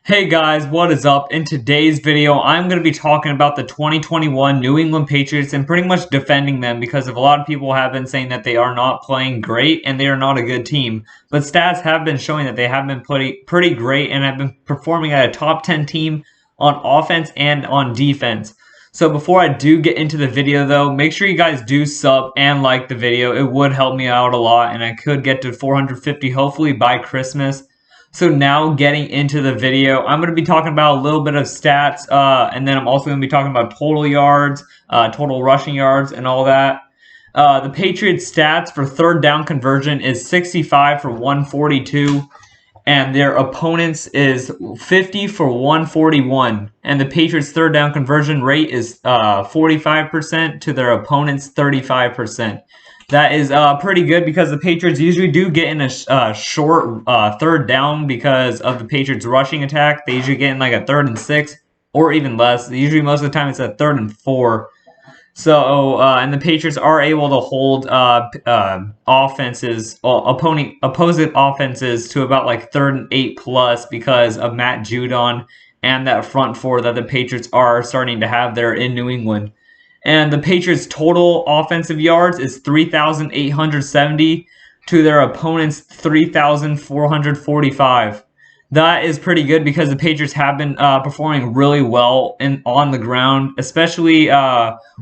Hey guys, what is up? In today's video, I'm going to be talking about the 2021 New England Patriots and pretty much defending them because of a lot of people have been saying that they are not playing great and they are not a good team. But stats have been showing that they have been pretty great and have been performing at a top 10 team on offense and on defense. So before I do get into the video though, make sure you guys do sub and like the video. It would help me out a lot and I could get to 450 hopefully by Christmas. So now getting into the video, I'm going to be talking about a little bit of stats, and then I'm also going to be talking about total yards, total rushing yards, and all that. The Patriots' stats for third down conversion is 65 for 142, and their opponents is 50 for 141. And the Patriots' third down conversion rate is 45% to their opponents' 35%. That is pretty good because the Patriots usually do get in a short third down because of the Patriots' rushing attack. They usually get in like a 3rd and 6 or even less. Usually most of the time it's a 3rd and 4. So, and the Patriots are able to hold opposing offenses to about like 3rd and 8 plus because of Matt Judon and that front four that the Patriots are starting to have there in New England. And the Patriots' total offensive yards is 3,870 to their opponent's 3,445. That is pretty good because the Patriots have been performing really well on the ground, especially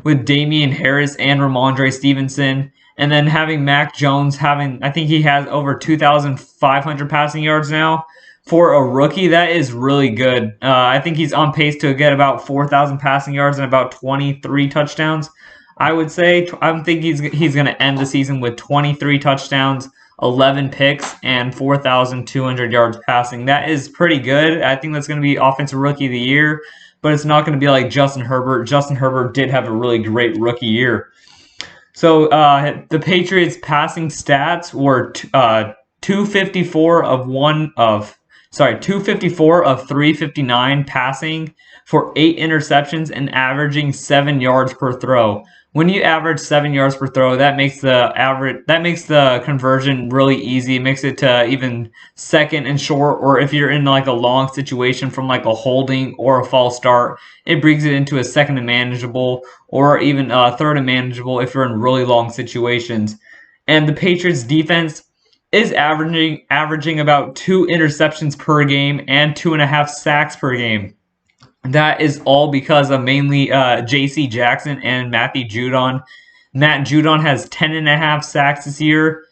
with Damian Harris and Ramondre Stevenson. And then having Mac Jones I think he has over 2,500 passing yards now. For a rookie, that is really good. I think he's on pace to get about 4,000 passing yards and about 23 touchdowns. I would say I think he's going to end the season with 23 touchdowns, 11 picks, and 4,200 yards passing. That is pretty good. I think that's going to be Offensive Rookie of the Year, but it's not going to be like Justin Herbert. Justin Herbert did have a really great rookie year. So the Patriots' passing stats were 254 of 359 passing for 8 interceptions and averaging 7 yards per throw. When you average 7 yards per throw, that makes the conversion really easy. It makes it to even second and short, or if you're in like a long situation from like a holding or a false start, it brings it into a second and manageable, or even third and manageable if you're in really long situations. And the Patriots defense is averaging about 2 interceptions per game and 2.5 sacks per game. That is all because of mainly J.C. Jackson and Matthew Judon. Matt Judon has 10.5 sacks this year,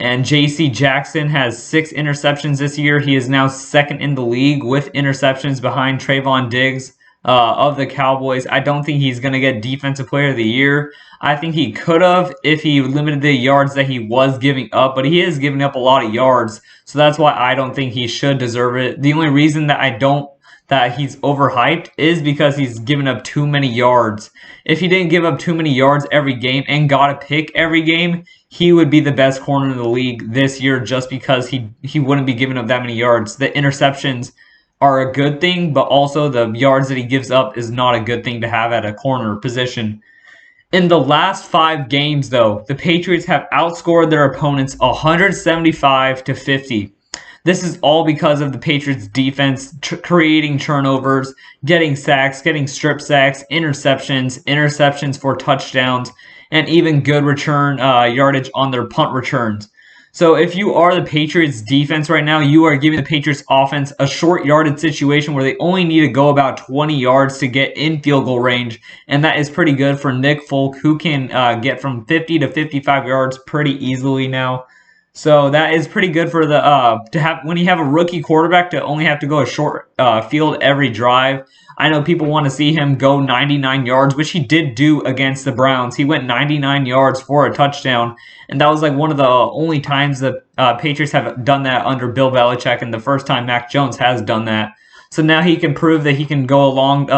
and J.C. Jackson has 6 interceptions this year. He is now second in the league with interceptions behind Trayvon Diggs of the Cowboys. I don't think he's going to get Defensive Player of the Year. I think he could have if he limited the yards that he was giving up, but he is giving up a lot of yards, so that's why I don't think he should deserve it. The only reason that he's overhyped is because he's given up too many yards. If he didn't give up too many yards every game and got a pick every game, he would be the best corner in the league this year just because he wouldn't be giving up that many yards. The interceptions are a good thing, but also the yards that he gives up is not a good thing to have at a corner position. In the last 5 games, though, the Patriots have outscored their opponents 175 to 50. This is all because of the Patriots' defense creating turnovers, getting sacks, getting strip sacks, interceptions for touchdowns, and even good return yardage on their punt returns. So if you are the Patriots defense right now, you are giving the Patriots offense a short yardage situation where they only need to go about 20 yards to get in field goal range. And that is pretty good for Nick Folk, who can get from 50 to 55 yards pretty easily now. So that is pretty good for the when you have a rookie quarterback to only have to go a short field every drive. I know people want to see him go 99 yards, which he did do against the Browns. He went 99 yards for a touchdown, and that was like one of the only times the Patriots have done that under Bill Belichick, and the first time Mac Jones has done that. So now he can prove that he can go a long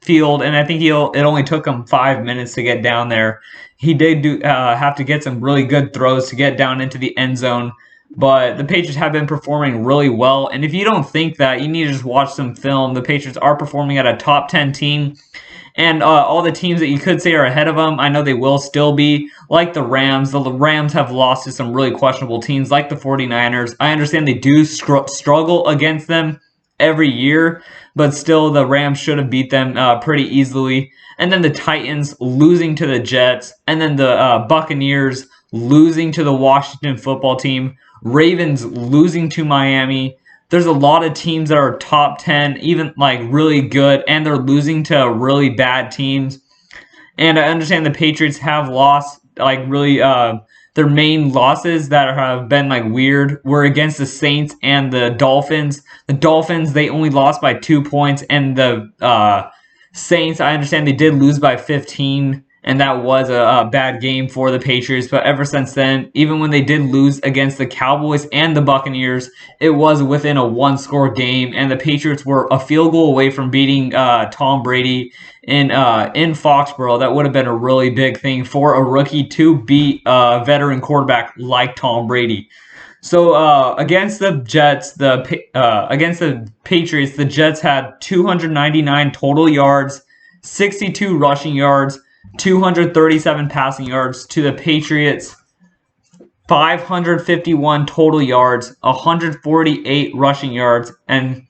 field, and I think it only took him 5 minutes to get down there. He did have to get some really good throws to get down into the end zone, but the Patriots have been performing really well. And if you don't think that, you need to just watch some film. The Patriots are performing at a top 10 team. And all the teams that you could say are ahead of them, I know they will still be, like the Rams. The Rams have lost to some really questionable teams, like the 49ers. I understand they do struggle against them every year, but still the Rams should have beat them pretty easily. And then the Titans losing to the Jets, and then the Buccaneers losing to the Washington football team, Ravens losing to Miami. There's a lot of teams that are top 10, even like really good, and they're losing to really bad teams. And I understand the Patriots have lost like really their main losses that have been like weird were against the Saints and the Dolphins. The Dolphins, they only lost by 2 points, and the Saints, I understand they did lose by 15, and that was a bad game for the Patriots. But ever since then, even when they did lose against the Cowboys and the Buccaneers, it was within a one-score game, and the Patriots were a field goal away from beating Tom Brady in Foxborough. That would have been a really big thing for a rookie to beat a veteran quarterback like Tom Brady. So against the Jets, against the Patriots, the Jets had 299 total yards, 62 rushing yards, 237 passing yards. To the Patriots, 551 total yards, 148 rushing yards, and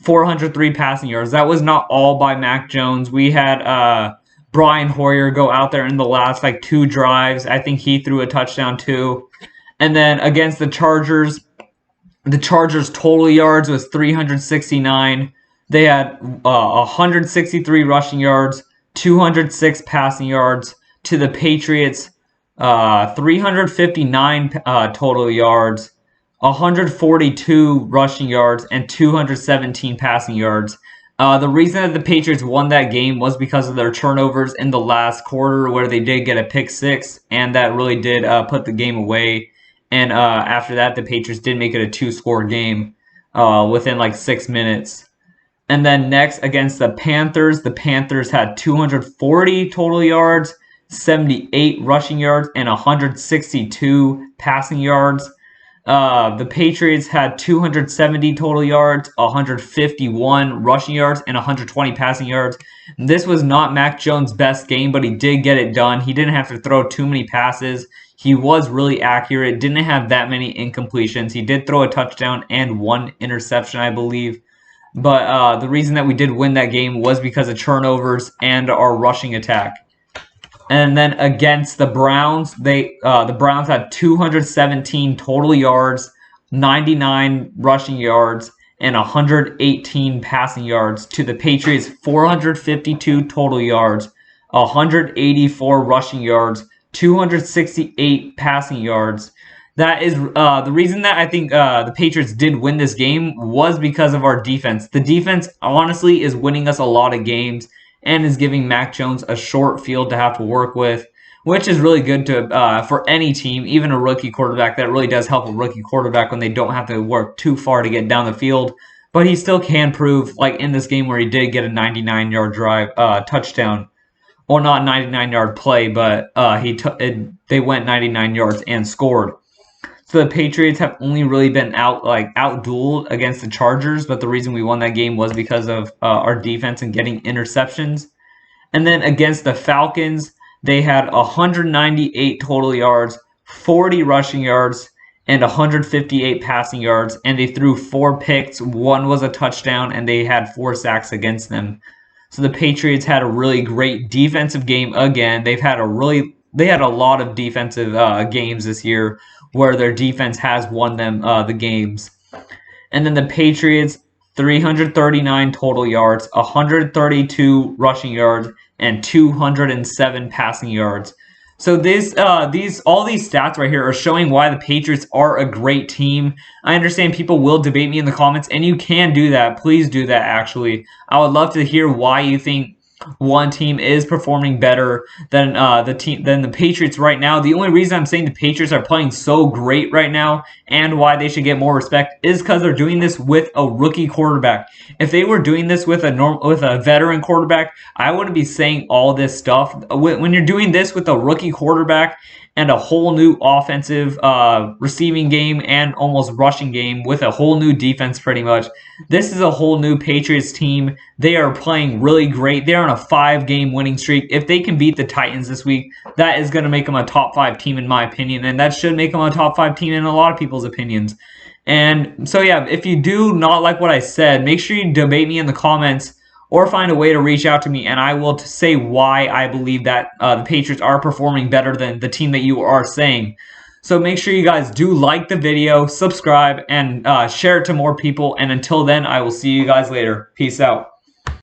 403 passing yards. That was not all by Mac Jones. We had Brian Hoyer go out there in the last like 2 drives. I think he threw a touchdown too. And then against the Chargers total yards was 369. They had 163 rushing yards, 206 passing yards. To the Patriots, 359 total yards, 142 rushing yards, and 217 passing yards. The reason that the Patriots won that game was because of their turnovers in the last quarter, where they did get a pick 6, and that really did put the game away. And after that, the Patriots did make it a 2-score game within like 6 minutes. And then next, against the Panthers had 240 total yards, 78 rushing yards, and 162 passing yards. The Patriots had 270 total yards, 151 rushing yards, and 120 passing yards. This was not Mac Jones' best game, but he did get it done. He didn't have to throw too many passes. He was really accurate, didn't have that many incompletions. He did throw a touchdown and 1 interception, I believe. But the reason that we did win that game was because of turnovers and our rushing attack. And then against the Browns, the Browns had 217 total yards, 99 rushing yards, and 118 passing yards. To the Patriots, 452 total yards, 184 rushing yards, 268 passing yards. That is the reason that I think the Patriots did win this game was because of our defense. The defense, honestly, is winning us a lot of games and is giving Mac Jones a short field to have to work with, which is really good to for any team, even a rookie quarterback. That really does help a rookie quarterback when they don't have to work too far to get down the field. But he still can prove, like in this game where he did get a 99-yard drive touchdown. Or not 99-yard play, but they went 99 yards and scored. So the Patriots have only really been out-dueled against the Chargers, but the reason we won that game was because of our defense and getting interceptions. And then against the Falcons, they had 198 total yards, 40 rushing yards, and 158 passing yards, and they threw 4 picks. 1 was a touchdown, and they had 4 sacks against them. So the Patriots had a really great defensive game again. They had a lot of defensive games this year where their defense has won them the games. And then the Patriots, 339 total yards, 132 rushing yards, and 207 passing yards. So all these stats right here are showing why the Patriots are a great team. I understand people will debate me in the comments, and you can do that. Please do that, actually. I would love to hear why you think one team is performing better than the Patriots right now. The only reason I'm saying the Patriots are playing so great right now and why they should get more respect is because they're doing this with a rookie quarterback. If they were doing this with a veteran quarterback, I wouldn't be saying all this stuff. When you're doing this with a rookie quarterback and a whole new offensive receiving game and almost rushing game with a whole new defense pretty much, this is a whole new Patriots team. They are playing really great. They're on a 5-game winning streak. If they can beat the Titans this week, that is going to make them a top 5 team in my opinion, and that should make them a top 5 team in a lot of people's opinions. And so yeah, if you do not like what I said, make sure you debate me in the comments or find a way to reach out to me, and I will say why I believe that the Patriots are performing better than the team that you are saying. So make sure you guys do like the video, subscribe, and share it to more people. And until then, I will see you guys later. Peace out.